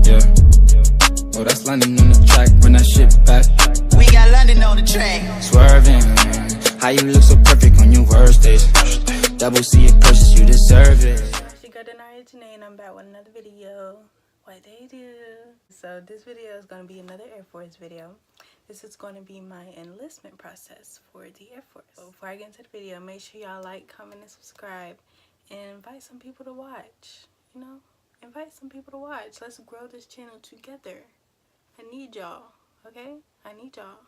Yeah. Oh, that's London on the track, run that shit back. We got London on the track. Swerving, how you look so perfect on your worst days. Double C it precious, you deserve it. She got an today and I'm back with another video. What they do. So this video is going to be another Air Force video. This is going to be my enlistment process for the Air Force. So before I get into the video, make sure y'all like, comment, and subscribe. And invite some people to watch. You know, invite some people to watch. Let's grow this channel together. I need y'all, okay? I need y'all.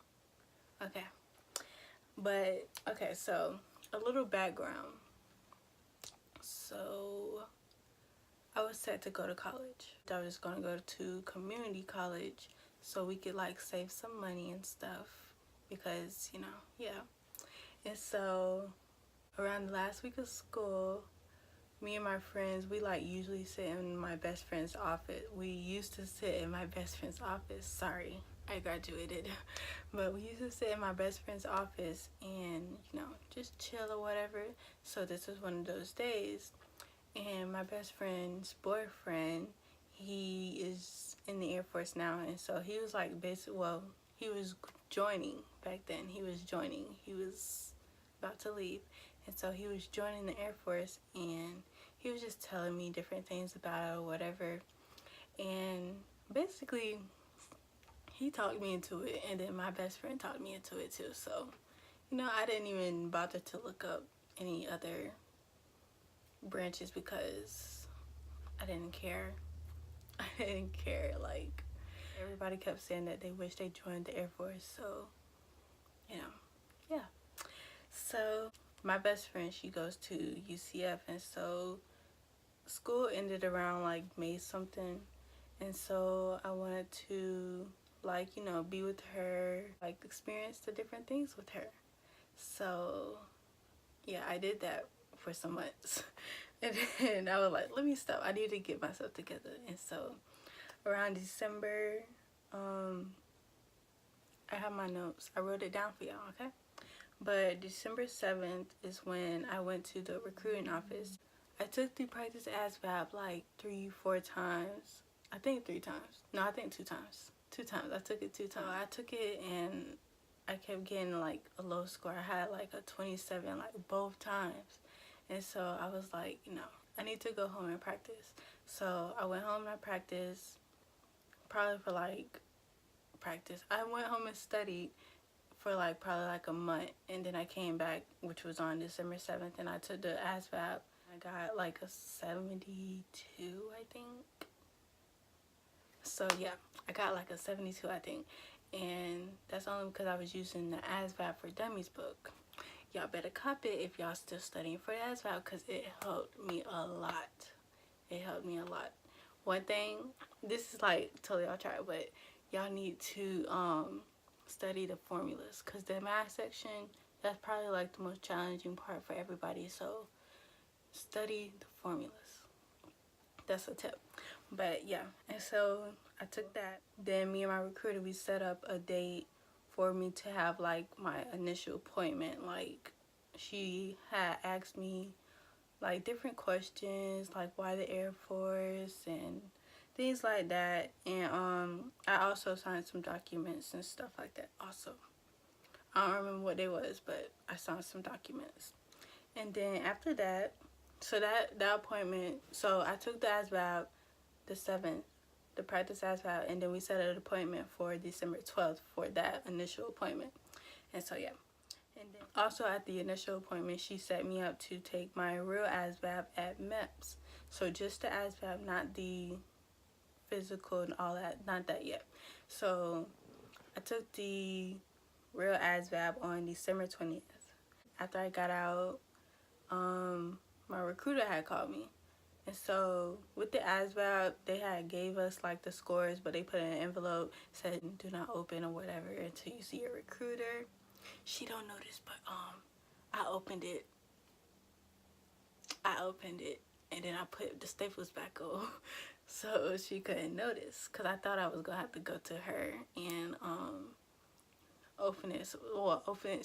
Okay. But, okay, so a little background. So, I was set to go to college. I was going to go to community college so we could, like, save some money and stuff. Because, you know, yeah. And so, around the last week of school, me and my friends, we like usually sit in my best friend's office. We used to sit in my best friend's office. Sorry, I graduated. But we used to sit in my best friend's office and, you know, just chill or whatever. So this was one of those days. And my best friend's boyfriend, he is in the Air Force now. And so he was like basically, well, he was joining back then. He was joining. He was about to leave. And so he was joining the Air Force and he was just telling me different things about it or whatever. And basically, he talked me into it, and then my best friend talked me into it too. So, you know, I didn't even bother to look up any other branches because I didn't care. I didn't care. Like, everybody kept saying that they wish they joined the Air Force. So, you know, yeah. So my best friend, she goes to UCF, and so school ended around like May something, and so I wanted to, like, you know, be with her, like experience the different things with her. So yeah, I did that for some months. And then I was like, let me stop, I need to get myself together. And so around December, I have my notes, I wrote it down for y'all, okay? But December 7th is when I went to the recruiting office. I took the practice ASVAB like 3-4 times. I think 3 times. No, I think 2 times. 2 times. I took it 2 times. I took it and I kept getting like a low score. I had like a 27 like both times. And so I was like, you know, I need to go home and practice. So I went home and I practiced probably for like I went home and studied for like probably like a month, and then I came back, which was on December 7th, and I took the ASVAB. I got like a 72, I think. So yeah, I got like a 72, I think, and that's only because I was using the ASVAB for Dummies book. Y'all better copy it if y'all still studying for the ASVAB, because it helped me a lot. It helped me a lot. One thing, this is like totally off track, but y'all need to study the formulas, because the math section, that's probably like the most challenging part for everybody. So study the formulas. That's a tip. But yeah, and so I took that. Then me and my recruiter, we set up a date for me to have like my initial appointment. Like, she had asked me like different questions, like why the Air Force and things like that. And I also signed some documents and stuff like that also. I don't remember what they was, but I signed some documents. And then after that, so that appointment, so I took the ASVAB the 7th, the practice ASVAB, and then we set an appointment for December 12th for that initial appointment. And so yeah. And then also at the initial appointment, she set me up to take my real ASVAB at MEPS. So just the ASVAB, not the physical and all that, not that yet. So I took the real ASVAB on December 20th. After I got out, my recruiter had called me. And so with the ASVAB, they had gave us like the scores, but they put in an envelope, said do not open or whatever until you see your recruiter. She don't know this, but I opened it, and then I put the staples back on so she couldn't notice, because I thought I was gonna have to go to her and open it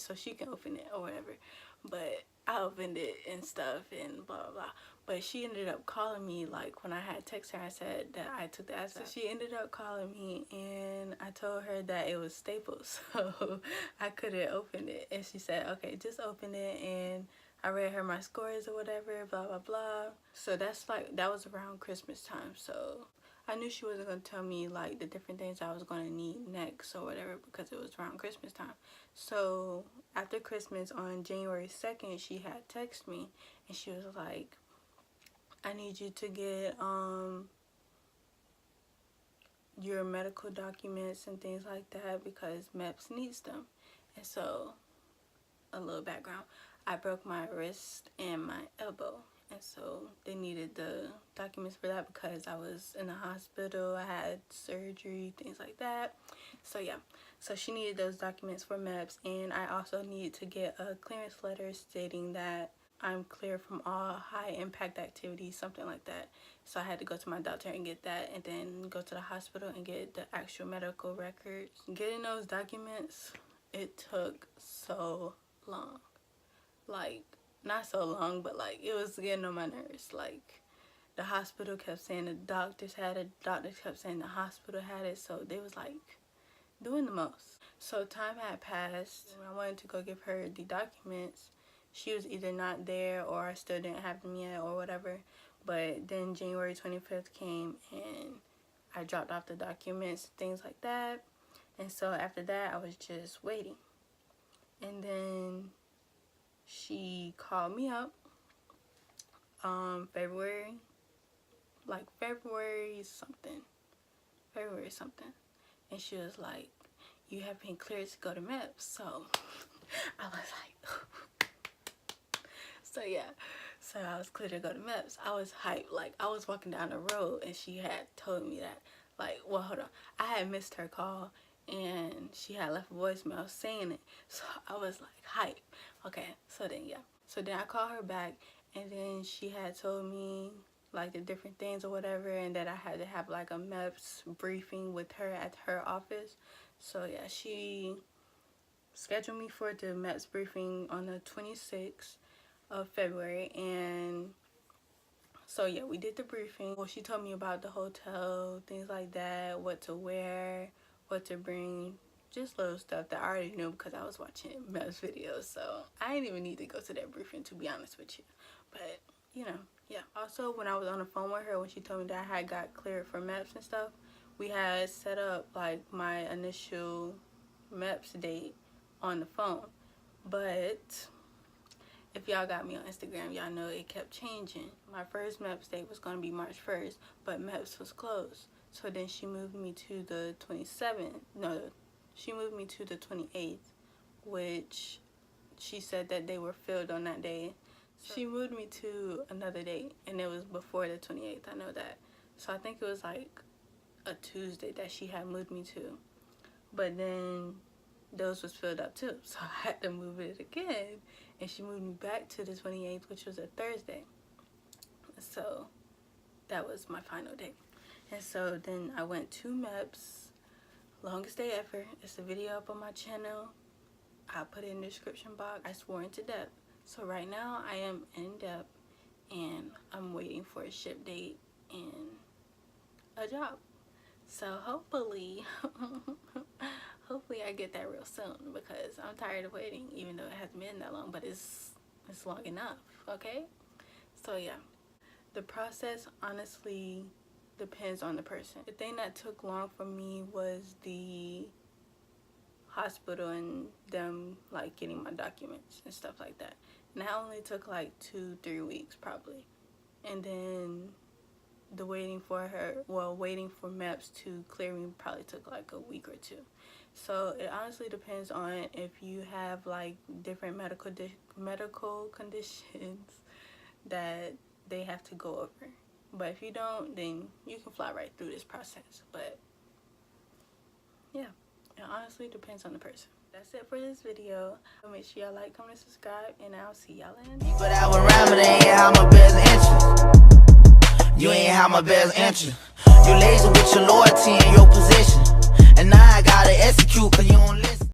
so she can open it or whatever. but I opened it and stuff and blah, blah, blah. But she ended up calling me, like, when I had texted her, I said that I took the ASVAB. So she ended up calling me, and I told her that it was stapled, so I couldn't open it. And she said, okay, just open it. And I read her my scores or whatever, blah, blah, blah. So that's like, that was around Christmas time. So I knew she wasn't going to tell me, like, the different things I was going to need next or whatever, because it was around Christmas time. So after Christmas, on January 2nd, she had texted me, and she was like, I need you to get your medical documents and things like that because MEPS needs them. And so, a little background, I broke my wrist and my elbow, and so they needed the documents for that because I was in the hospital, I had surgery, things like that. So yeah, so she needed those documents for MEPS, and I also needed to get a clearance letter stating that I'm clear from all high impact activities, something like that. So I had to go to my doctor and get that, and then go to the hospital and get the actual medical records. Getting those documents, it took so long. Like, not so long, but like, it was getting on my nerves. Like, the hospital kept saying the doctors had it, doctors kept saying the hospital had it, so they was like doing the most. So time had passed, and I wanted to go give her the documents. She was either not there or I still didn't have them yet or whatever. But then January 25th came, and I dropped off the documents, things like that. And so after that, I was just waiting. And then she called me up February something. And she was like, you have been cleared to go to MEPS. So I was like, so yeah, so I was clear to go to MEPS. I was hyped. Like, I was walking down the road and she had told me that, like, well, hold on, I had missed her call and she had left a voicemail saying it. So I was like hyped. Okay, so then yeah, so then I called her back, and then she had told me like the different things or whatever, and that I had to have like a MEPS briefing with her at her office. So yeah, she scheduled me for the MEPS briefing on the 26th of February, and so yeah, we did the briefing. Well, she told me about the hotel, things like that, what to wear, what to bring, just little stuff that I already knew because I was watching MEPS videos. So I didn't even need to go to that briefing, to be honest with you. But you know, yeah. Also, when I was on the phone with her, when she told me that I had got cleared for MEPS and stuff, we had set up like my initial MEPS date on the phone. But if y'all got me on Instagram, y'all know it kept changing. My first MEPS date was going to be March 1st, but MEPS was closed. So then she moved me to the 27th. No, she moved me to the 28th, which she said that they were filled on that day. She moved me to another date, and it was before the 28th. I know that. So I think it was like a Tuesday that she had moved me to. But then those was filled up too, so I had to move it again, and she moved me back to the 28th, which was a Thursday. So that was my final day. And so then I went to MEPS, longest day ever. It's a video up on my channel. I'll put it in the description box. I swore into depth. So right now I am in depth, and I'm waiting for a ship date and a job. So hopefully hopefully I get that real soon, because I'm tired of waiting, even though it hasn't been that long, but it's long enough, okay? So yeah, the process honestly depends on the person. The thing that took long for me was the hospital and them like getting my documents and stuff like that. And that only took like 2-3 weeks probably. And then the waiting for MEPS to clear me probably took like a week or two. So it honestly depends on if you have like different medical conditions that they have to go over. But if you don't, then you can fly right through this process. But yeah, it honestly depends on the person. That's it for this video. Make sure y'all like, comment, subscribe, and I'll see y'all in the next But I would rhyme, but they ain't how my best interest. You ain't how my best interest. You lazy with your loyalty and your position, and now I gotta execute 'cause you don't listen.